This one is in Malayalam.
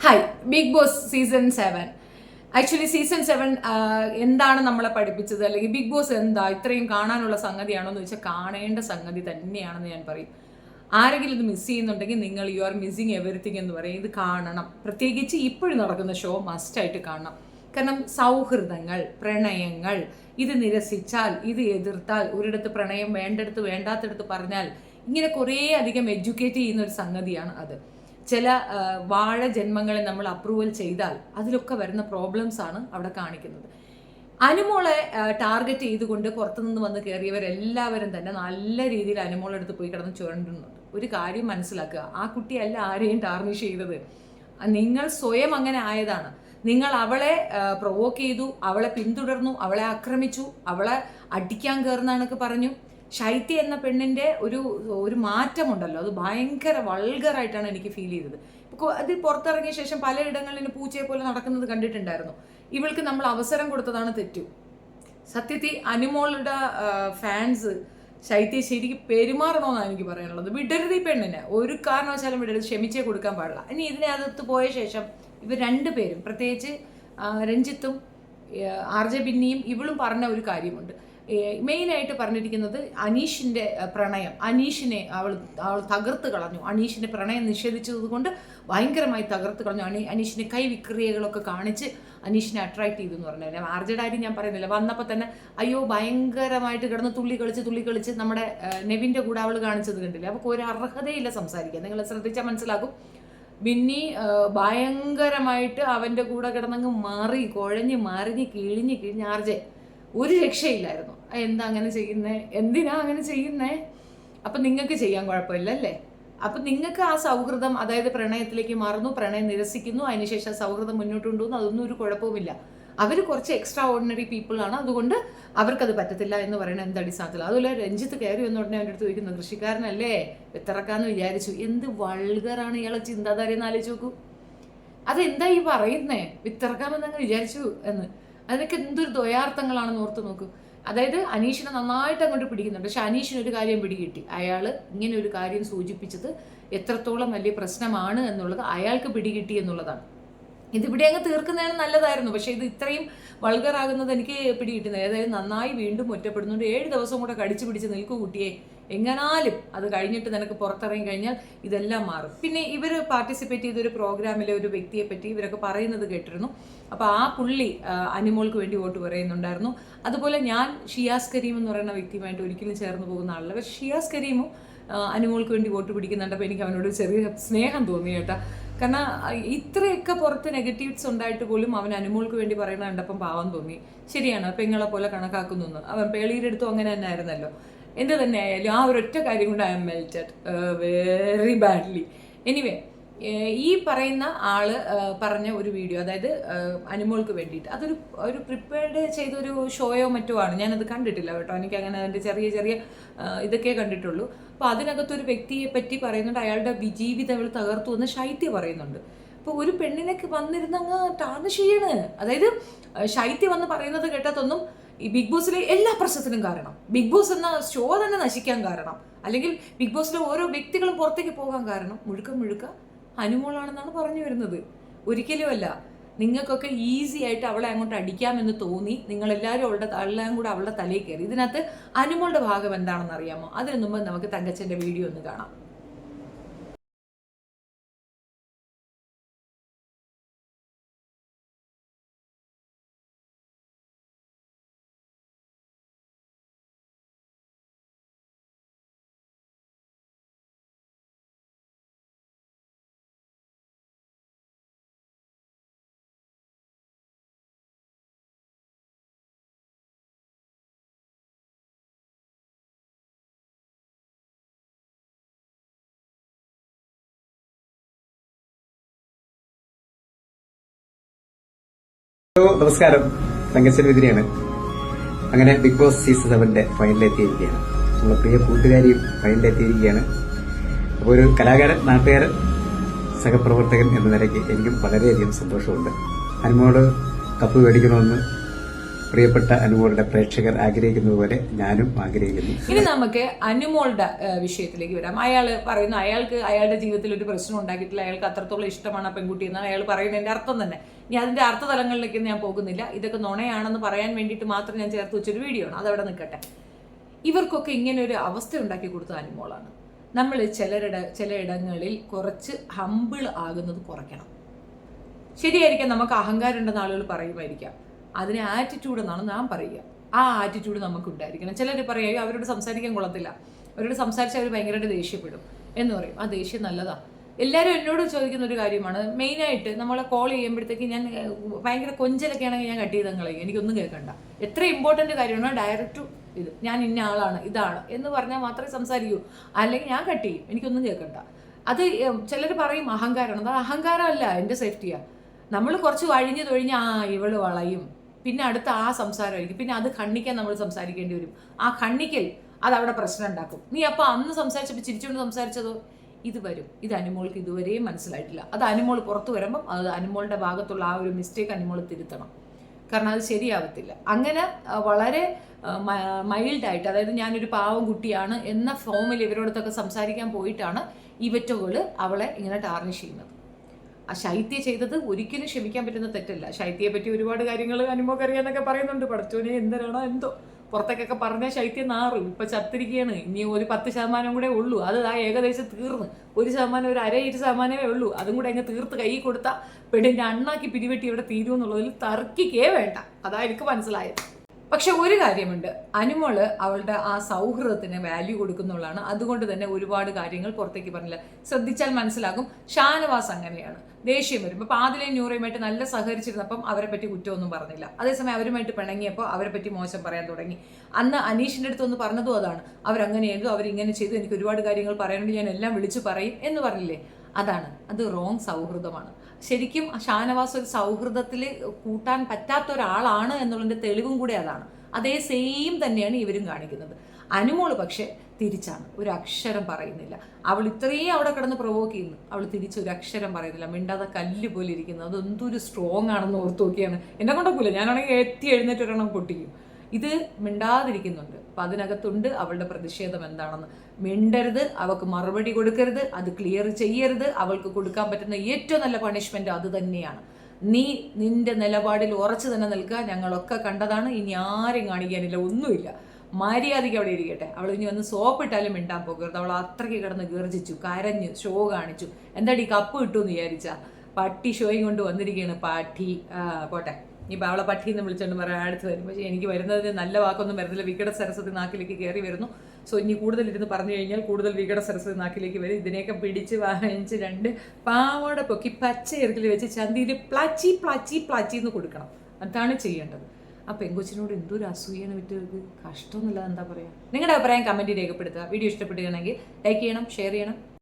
Hi Bigg Boss season 7. Actually season 7 എന്താണ് നമ്മളെ പഠിപ്പിച്ചത്, അല്ലെങ്കിൽ ബിഗ് ബോസ് എന്താ ഇത്രയും കാണാനുള്ള സംഗതിയാണോ എന്ന് വെച്ചാൽ കാണേണ്ട സംഗതി തന്നെയാണെന്ന് ഞാൻ പറയും. ആരെങ്കിലും ഇത് മിസ് ചെയ്യുന്നുണ്ടെങ്കിൽ നിങ്ങൾ യു ആർ മിസ്സിങ് എവറിത്തിങ് എന്ന് പറയും. ഇത് കാണണം, പ്രത്യേകിച്ച് ഇപ്പോഴും നടക്കുന്ന ഷോ മസ്റ്റായിട്ട് കാണണം. കാരണം സൗഹൃദങ്ങൾ, പ്രണയങ്ങൾ, ഇത് നിരസിച്ചാൽ, ഇത് എതിർത്താൽ, ഒരിടത്ത് പ്രണയം വേണ്ടടുത്ത് വേണ്ടാത്തടുത്ത് പറഞ്ഞാൽ, ഇങ്ങനെ കുറേ അധികം എഡ്യൂക്കേറ്റ് ചെയ്യുന്ന ഒരു സംഗതിയാണ് അത്. ചില വാഴ ജന്മങ്ങളെ നമ്മൾ അപ്രൂവൽ ചെയ്താൽ അതിലൊക്കെ വരുന്ന പ്രോബ്ലംസ് ആണ് അവിടെ കാണിക്കുന്നത്. അനുമോളെ ടാർഗറ്റ് ചെയ്തുകൊണ്ട് പുറത്തുനിന്ന് വന്ന് കയറിയവരെല്ലാവരും തന്നെ നല്ല രീതിയിൽ അനുമോളെടുത്ത് പോയി കിടന്ന് ചുരണ്ടുന്നുണ്ട്. ഒരു കാര്യം മനസ്സിലാക്കുക, ആ കുട്ടിയല്ല ആരെയും ടാർണിഷ് ചെയ്തത്, നിങ്ങൾ സ്വയം അങ്ങനെ ആയതാണ്. നിങ്ങൾ അവളെ പ്രൊവോക്ക് ചെയ്തു, അവളെ പിന്തുടർന്നു, അവളെ ആക്രമിച്ചു, അവളെ അടിക്കാൻ കയറുന്നതൊക്കെ പറഞ്ഞു. ശൈത്യ എന്ന പെണ്ണിൻ്റെ ഒരു മാറ്റമുണ്ടല്ലോ, അത് ഭയങ്കര വൾഗറായിട്ടാണ് എനിക്ക് ഫീൽ ചെയ്തത്. അത് പുറത്തിറങ്ങിയ ശേഷം പലയിടങ്ങളിൽ പൂച്ചയെ പോലെ നടക്കുന്നത് കണ്ടിട്ടുണ്ടായിരുന്നു. ഇവൾക്ക് നമ്മൾ അവസരം കൊടുത്തതാണ് തെറ്റു. സത്യത്തിൽ അനുമോളുടെ ഫാൻസ് ശൈത്യ ശരിക്കും പെരുമാറണമെന്നാണ് എനിക്ക് പറയാനുള്ളത്. വിടരുത് ഈ പെണ്ണിനെ, ഒരു കാരണവശാലും വിടരുത്, ക്ഷമിച്ചേ കൊടുക്കാൻ പാടില്ല. ഇനി ഇതിനകത്ത് പോയ ശേഷം ഇവർ രണ്ടുപേരും, പ്രത്യേകിച്ച് രഞ്ജിത്തും ആർ ജെ ബിന്നിയും ഇവളും പറഞ്ഞ ഒരു കാര്യമുണ്ട്. മെയിനായിട്ട് പറഞ്ഞിരിക്കുന്നത് അനീഷിൻ്റെ പ്രണയം, അനീഷിനെ അവൾ തകർത്ത് കളഞ്ഞു. അനീഷിൻ്റെ പ്രണയം നിഷേധിച്ചത് കൊണ്ട് ഭയങ്കരമായി തകർത്ത് കളഞ്ഞു. അനീഷിൻ്റെ കൈവിക്രിയകളൊക്കെ കാണിച്ച് അനീഷിനെ അട്രാക്ട് ചെയ്തു എന്ന് പറഞ്ഞാൽ ആർജയുടെ കാര്യം ഞാൻ പറയുന്നില്ല. വന്നപ്പോൾ തന്നെ അയ്യോ ഭയങ്കരമായിട്ട് കിടന്ന് തുള്ളി കളിച്ച് നമ്മുടെ നെവിൻ്റെ കൂടെ അവൾ കാണിച്ചത് കണ്ടില്ല. അപ്പോൾ ഒരു അർഹതയില്ല സംസാരിക്കാൻ. നിങ്ങൾ ശ്രദ്ധിച്ചാൽ മനസ്സിലാകും. ബിന്നി ഭയങ്കരമായിട്ട് അവൻ്റെ കൂടെ കിടന്നങ്ങ് മറിഞ്ഞ് കിഴിഞ്ഞ് ആർജെ ഒരു രക്ഷയില്ലായിരുന്നു. എന്താ അങ്ങനെ ചെയ്യുന്നേ, എന്തിനാ അങ്ങനെ ചെയ്യുന്നേ? അപ്പം നിങ്ങൾക്ക് ചെയ്യാൻ കുഴപ്പമില്ലല്ലേ? അപ്പം നിങ്ങൾക്ക് ആ സൗഹൃദം, അതായത് പ്രണയത്തിലേക്ക് മാറുന്നു, പ്രണയം നിരസിക്കുന്നു, അതിനുശേഷം സൗഹൃദം മുന്നോട്ട് കൊണ്ടുപോകുന്നു, അതൊന്നും ഒരു കുഴപ്പവുമില്ല. അവർ കുറച്ച് എക്സ്ട്രാ ഓർഡിനറി പീപ്പിളാണ്, അതുകൊണ്ട് അവർക്കത് പറ്റത്തില്ല എന്ന് പറയുന്നത് എന്തടിസ്ഥാനത്തില്ല. അതുപോലെ രഞ്ജിത്ത് കയറി വന്ന ഉടനെ അവൻ്റെ അടുത്ത് ചോദിക്കുന്നു, കൃഷിക്കാരനല്ലേ വിത്തിറക്കാന്ന് വിചാരിച്ചു. എന്ത് വൾഗറാണ് ഇയാളെ ചിന്താധാര എന്ന് ആലോചിച്ച് നോക്കൂ. അതെന്താ ഈ പറയുന്നേ, വിത്തിറക്കാമെന്നങ്ങ് വിചാരിച്ചു എന്ന്. അതിനൊക്കെ എന്തൊരു ദ്വയാർത്ഥങ്ങളാണെന്ന് ഓർത്ത് നോക്കൂ. അതായത് അനീഷിനെ നന്നായിട്ട് അങ്ങോട്ട് പിടിക്കുന്നുണ്ട്, പക്ഷെ അനീഷിന് ഒരു കാര്യം പിടികിട്ടി. അയാൾ ഇങ്ങനെ ഒരു കാര്യം സൂചിപ്പിച്ചത് എത്രത്തോളം വലിയ പ്രശ്നമാണ് എന്നുള്ളത് അയാൾക്ക് പിടികിട്ടി എന്നുള്ളതാണ്. ഇതിവിടെ അങ്ങ് തീർക്കുന്നതാണ് നല്ലതായിരുന്നു, പക്ഷേ ഇത് ഇത്രയും വൾഗറാകുന്നത് എനിക്ക് പിടികിട്ടുന്നത്. അതായത് നന്നായി വീണ്ടും ഒറ്റപ്പെടുന്നുണ്ട്. 7 ദിവസം കൂടെ കടിച്ചു പിടിച്ച് നിൽക്കൂ കുട്ടിയെ, എങ്ങനാലും അത് കഴിഞ്ഞിട്ട് നിനക്ക് പുറത്തിറങ്ങി കഴിഞ്ഞാൽ ഇതെല്ലാം മാറും. പിന്നെ ഇവർ പാർട്ടിസിപ്പേറ്റ് ചെയ്തൊരു പ്രോഗ്രാമിലെ ഒരു വ്യക്തിയെ പറ്റി ഇവരൊക്കെ പറയുന്നത് കേട്ടിരുന്നു. അപ്പോൾ ആ പുള്ളി അനുമോൾക്ക് വേണ്ടി വോട്ട് പറയുന്നുണ്ടായിരുന്നു. അതുപോലെ ഞാൻ ഷിയാസ് കരീം എന്ന് പറയുന്ന വ്യക്തിയുമായിട്ട് ഒരിക്കലും ചേർന്ന് പോകുന്ന ആളല്ല, പക്ഷേ ഷിയാസ് കരീമും അനുമോൾക്ക് വേണ്ടി വോട്ട് പിടിക്കുന്നുണ്ടപ്പോൾ എനിക്ക് അവനോട് ചെറിയ സ്നേഹം തോന്നി കേട്ടോ. കാരണം ഇത്രയൊക്കെ പുറത്ത് നെഗറ്റീവ്സ് ഉണ്ടായിട്ട് പോലും അവൻ അനുമോൾക്ക് വേണ്ടി പറയുന്നത് കണ്ടപ്പം പാവം തോന്നി. ശരിയാണ്, പെങ്ങളെ പോലെ കണക്കാക്കുന്നു. അവൻ പേളിയിലെടുത്തും അങ്ങനെ തന്നെ ആയിരുന്നല്ലോ. എന്ത് തന്നെ ആയാലും ആ ഒരൊറ്റ കാര്യം കൊണ്ട് I M melted very badly. Anyway, ഈ പറയുന്ന ആള് പറഞ്ഞ ഒരു വീഡിയോ, അതായത് അനുമോൾക്ക് വേണ്ടിയിട്ട്, ഒരു പ്രിപ്പയർഡ് ചെയ്തൊരു ഷോയോ മറ്റോ ആണ്. ഞാനത് കണ്ടിട്ടില്ല കേട്ടോ, എനിക്ക് അങ്ങനെ അതിൻ്റെ ചെറിയ ഇതൊക്കെ കണ്ടിട്ടുള്ളൂ. അപ്പോൾ അതിനകത്തൊരു വ്യക്തിയെ പറ്റി പറയുന്നുണ്ട്, അയാളുടെ ജീവിതം അവൾ തകർത്തു എന്ന് ശൈത്യ പറയുന്നുണ്ട്. അപ്പോൾ ഒരു പെണ്ണിനൊക്കെ വന്നിരുന്നങ്ങ് ടാർണിഷ് ചെയ്യണ്. അതായത് ശൈത്യ വന്ന് പറയുന്നത് കേട്ടതൊന്നും ഈ ബിഗ് ബോസിലെ എല്ലാ പ്രശ്നത്തിനും കാരണം, ബിഗ് ബോസ് എന്ന ഷോ തന്നെ നശിക്കാൻ കാരണം, അല്ലെങ്കിൽ ബിഗ് ബോസിലെ ഓരോ വ്യക്തികളും പുറത്തേക്ക് പോകാൻ കാരണം മുഴുക്ക അനുമോളാണെന്നാണ് പറഞ്ഞു വരുന്നത്. ഒരിക്കലുമല്ല. നിങ്ങൾക്കൊക്കെ ഈസി ആയിട്ട് അവളെ അങ്ങോട്ട് അടിക്കാമെന്ന് തോന്നി, നിങ്ങളെല്ലാവരും എല്ലാം കൂടെ അവളുടെ തലയിൽ കയറി. ഇതിനകത്ത് അനുമോളുടെ ഭാഗം എന്താണെന്ന് അറിയാമോ? അതിനു മുമ്പ് നമുക്ക് തങ്കച്ചൻ്റെ വീഡിയോ ഒന്ന് കാണാം. നമസ്കാരം, തങ്കച്ചൻ വിതിരിയാണ്. അങ്ങനെ ബിഗ് ബോസ് സീസൺ 7 ഫൈനലിലെത്തിയിരിക്കുകയാണ്. നമ്മളെ പ്രിയ കൂട്ടുകാരിയും ഫൈനലിലെത്തിയിരിക്കുകയാണ്. അപ്പോൾ ഒരു കലാകാരൻ, നാട്ടുകാരൻ, സഹപ്രവർത്തകൻ എന്ന നിലയ്ക്ക് എനിക്കും വളരെയധികം സന്തോഷമുണ്ട്. അനുമോള് കപ്പ് മേടിക്കണമെന്ന് പ്രിയപ്പെട്ട അനുമോളുടെ പ്രേക്ഷകർ ആഗ്രഹിക്കുന്നത് പോലെ ഞാനും ആഗ്രഹിക്കുന്നു. ഇനി നമുക്ക് അനുമോളുടെ വിഷയത്തിലേക്ക് വരാം. അയാൾ പറയുന്നു അയാൾക്ക് അയാളുടെ ജീവിതത്തിൽ ഒരു പ്രശ്നം ഉണ്ടാക്കിയിട്ടില്ല, അയാൾക്ക് അത്രത്തോളം ഇഷ്ടമാണ് ആ പെൺകുട്ടി എന്നാണ് അയാൾ പറയുന്നതിന്റെ അർത്ഥം തന്നെ. ഇനി അതിന്റെ അർത്ഥതലങ്ങളിലേക്ക് ഞാൻ പോകുന്നില്ല, ഇതൊക്കെ നുണയാണെന്ന് പറയാൻ വേണ്ടിയിട്ട് മാത്രം ഞാൻ ചേർത്ത് വെച്ചൊരു വീഡിയോ ആണ്, അതവിടെ നിൽക്കട്ടെ. ഇവർക്കൊക്കെ ഇങ്ങനെ ഒരു അവസ്ഥ ഉണ്ടാക്കി കൊടുത്ത അനുമോളാണ്. നമ്മൾ ചിലയിടങ്ങളിൽ കുറച്ച് ഹമ്പിൾ ആകുന്നത് കുറയ്ക്കണം. ശരിയായിരിക്കാം, നമുക്ക് അഹങ്കാരം ഉണ്ടെന്ന് ആളുകൾ പറയുമായിരിക്കാം, അതിന് ആറ്റിറ്റ്യൂഡ് എന്നാണ് നാം പറയുക. ആ ആറ്റിറ്റ്യൂഡ് നമുക്ക് ഉണ്ടായിരിക്കണം. ചിലർ പറയുക അവരോട് സംസാരിക്കാൻ കൊള്ളത്തില്ല, അവരോട് സംസാരിച്ചാൽ അവർ ഭയങ്കരമായിട്ട് ദേഷ്യപ്പെടും എന്ന് പറയും. ആ ദേഷ്യം നല്ലതാണ്. എല്ലാവരും എന്നോട് ചോദിക്കുന്ന ഒരു കാര്യമാണ്, മെയിനായിട്ട് നമ്മളെ കോൾ ചെയ്യുമ്പോഴത്തേക്ക് ഞാൻ ഭയങ്കര കൊഞ്ചലൊക്കെ ആണെങ്കിൽ ഞാൻ കട്ട് ചെയ്ത് കളയും, എനിക്കൊന്നും കേൾക്കണ്ട. എത്ര ഇമ്പോർട്ടൻ്റ് കാര്യമാണ് ഡയറക്റ്റ് ഇത്, ഞാൻ ഇന്ന ആളാണ് ഇതാണ് എന്ന് പറഞ്ഞാൽ മാത്രമേ സംസാരിക്കൂ, അല്ലെങ്കിൽ ഞാൻ കട്ട് ചെയ്യും, എനിക്കൊന്നും കേൾക്കണ്ട. അത് ചിലർ പറയും അഹങ്കാരമാണ്, അത് അഹങ്കാരമല്ല, എൻ്റെ സേഫ്റ്റിയാണ്. നമ്മൾ കുറച്ച് വഴിഞ്ഞ് തൊഴിഞ്ഞ് ഇവള് വളയും, പിന്നെ അടുത്ത ആ സംസാരമായിരിക്കും, പിന്നെ അത് ഖണ്ഡിക്കാൻ നമ്മൾ സംസാരിക്കേണ്ടി വരും. ആ ഖണ്ഡിക്കൽ അതവിടെ പ്രശ്നം ഉണ്ടാക്കും. നീ അപ്പോൾ അന്ന് സംസാരിച്ചപ്പോൾ ചിരിച്ചുകൊണ്ട് സംസാരിച്ചതോ ഇത് വരും. ഇത് അനുമോൾക്ക് ഇതുവരെയും മനസ്സിലായിട്ടില്ല. അത് അനുമോൾ പുറത്തു വരുമ്പം അത് അനുമോളുടെ ഭാഗത്തുള്ള ആ ഒരു മിസ്റ്റേക്ക് അനുമോൾ തിരുത്തണം, കാരണം അത് ശരിയാവത്തില്ല. അങ്ങനെ വളരെ മൈൽഡായിട്ട്, അതായത് ഞാനൊരു പാവം കുട്ടിയാണ് എന്ന ഫോമിൽ ഇവരോടത്തൊക്കെ സംസാരിക്കാൻ പോയിട്ടാണ് ഇവറ്റകൾ അവളെ ഇങ്ങനെ ടാർണിഷ് ചെയ്യുന്നത്. ആ ശൈത്യ ചെയ്തത് ഒരിക്കലും ക്ഷമിക്കാൻ പറ്റുന്ന തെറ്റല്ല. ശൈത്യയെ പറ്റി ഒരുപാട് കാര്യങ്ങൾ അനുമോക്ക് അറിയാന്നൊക്കെ പറയുന്നുണ്ട്. പഠിച്ചോനെ എന്തരാണോ എന്തോ പുറത്തേക്കൊക്കെ പറഞ്ഞ ശൈത്യം നാറും. ഇപ്പൊ ചത്തിരിക്കുകയാണ്, ഇനി ഒരു 10% കൂടെ ഉള്ളൂ, അത് ഏകദേശം തീർന്ന്. 1%, ഒരു 1% ഉള്ളൂ, അതും കൂടെ അങ്ങ് തീർത്ത് കൈ കൊടുത്താൽ പെണ്ണിന്റെ അണ്ണാക്കി പിരിവെട്ടി ഇവിടെ തീരുമെന്നുള്ളതിൽ തർക്കിക്കേ വേണ്ട. അതാ എനിക്ക് മനസ്സിലായത്. പക്ഷെ ഒരു കാര്യമുണ്ട്, അനുമോള് അവളുടെ ആ സൗഹൃദത്തിന് വാല്യൂ കൊടുക്കുന്നുള്ളതാണ്. അതുകൊണ്ട് തന്നെ ഒരുപാട് കാര്യങ്ങൾ പുറത്തേക്ക് പറഞ്ഞില്ല. ശ്രദ്ധിച്ചാൽ മനസ്സിലാകും. ഷാനവാസ് അങ്ങനെയാണ്, ദേഷ്യം വരും. ഇപ്പൊ ആദിലയും നൂറയുമായിട്ട് നല്ല സഹകരിച്ചിരുന്നപ്പം അവരെ പറ്റി കുറ്റമൊന്നും പറഞ്ഞില്ല. അതേസമയം അവരുമായിട്ട് പിണങ്ങിയപ്പോൾ അവരെ പറ്റി മോശം പറയാൻ തുടങ്ങി. അന്ന് അനീഷിന്റെ അടുത്ത് ഒന്ന് പറഞ്ഞതും അതാണ്, അവരങ്ങനെ ചെയ്തു, അവരിങ്ങനെ ചെയ്തു, എനിക്ക് ഒരുപാട് കാര്യങ്ങൾ പറയാനുണ്ട്, ഞാൻ എല്ലാം വിളിച്ചു പറയും എന്ന് പറഞ്ഞില്ലേ. അതാണ്, അത് റോങ് സൗഹൃദമാണ്. ശരിക്കും ഷാനവാസ് ഒരു സൗഹൃദത്തിൽ കൂട്ടാൻ പറ്റാത്ത ഒരാളാണ് എന്നുള്ളതിന്റെ തെളിവും കൂടെ അതാണ്. അതേ സെയിം തന്നെയാണ് ഇവരും കാണിക്കുന്നത്. അനുമോള് പക്ഷെ തിരിച്ചാണ്, ഒരു അക്ഷരം പറയുന്നില്ല. അവൾ ഇത്രയും അവിടെ കിടന്ന് പ്രൊവോക്ക് ചെയ്യുന്നു, അവൾ തിരിച്ച് ഒരു അക്ഷരം പറയുന്നില്ല, മിണ്ടാതെ കല്ല് പോലെ ഇരിക്കുന്നത്. അതെന്തൊരു സ്ട്രോങ് ആണെന്ന് ഓർത്ത് നോക്കിയാണ്. എന്നെ കൊണ്ടൊക്കില്ല, ഞാനാണെങ്കിൽ എഴുന്നേറ്റ് ഒരെണ്ണം പൊട്ടിക്കും. ഇത് മിണ്ടാതിരിക്കുന്നുണ്ട്. അപ്പം അതിനകത്തുണ്ട് അവളുടെ പ്രതിഷേധം എന്താണെന്ന്. മിണ്ടരുത്, അവൾക്ക് മറുപടി കൊടുക്കരുത്, അത് ക്ലിയർ ചെയ്യരുത്. അവൾക്ക് കൊടുക്കാൻ പറ്റുന്ന ഏറ്റവും നല്ല പണിഷ്മെന്റ് അത് തന്നെയാണ്. നീ നിന്റെ നിലപാടിൽ ഉറച്ചു തന്നെ നിൽക്കുക, ഞങ്ങളൊക്കെ കണ്ടതാണ്, ഇനി ആരും കാണിക്കാനില്ല, ഒന്നുമില്ല, മര്യാദയ്ക്ക് അവിടെ ഇരിക്കട്ടെ. അവൾ ഇനി വന്ന് സോപ്പിട്ടാലും മിണ്ടാൻ പോകരുത്. അവൾ അത്രയ്ക്ക് കിടന്ന് ഗർജിച്ചു, കരഞ്ഞു, ഷോ കാണിച്ചു. എന്താടി കപ്പ് കിട്ടുമെന്ന് വിചാരിച്ചാ? പട്ടി ഷോയും കൊണ്ട് വന്നിരിക്കുകയാണ് പാട്ടി. പോട്ടെ, ഇപ്പം അവളെ പട്ടിന്ന് വിളിച്ചോണ്ട് പറയാൻ അടുത്ത് വരും. പക്ഷേ എനിക്ക് വരുന്നതിന് നല്ല വാക്കൊന്നും വരുന്നില്ല. വികട സരസ്വതി നാക്കിലേക്ക് കയറി വരുന്നു. സോ ഇനി കൂടുതൽ ഇരുന്ന് പറഞ്ഞു കഴിഞ്ഞാൽ കൂടുതൽ വികട സരസ്വതി നാക്കിലേക്ക് വരും. ഇതിനെയൊക്കെ പിടിച്ച് വാങ്ങിച്ച് 2 പാവോട പൊക്കി പച്ച ഇറക്കിൽ വെച്ച് ചന്തിയിൽ പ്ലാച്ചി പ്ലാച്ചി പ്ലാച്ചി എന്ന് കൊടുക്കണം. അതാണ് ചെയ്യേണ്ടത്. ആ പെങ്കൊച്ചിനോട് എന്തൊരു അസൂയാണ് വിട്ടവർക്ക്, കഷ്ടമൊന്നുമില്ല. എന്താ പറയുക? നിങ്ങളുടെ അഭിപ്രായം കമൻറ്റ് രേഖപ്പെടുത്തുക. വീഡിയോ ഇഷ്ടപ്പെടുകയാണെങ്കിൽ ലൈക്ക് ചെയ്യണം, ഷെയർ ചെയ്യണം.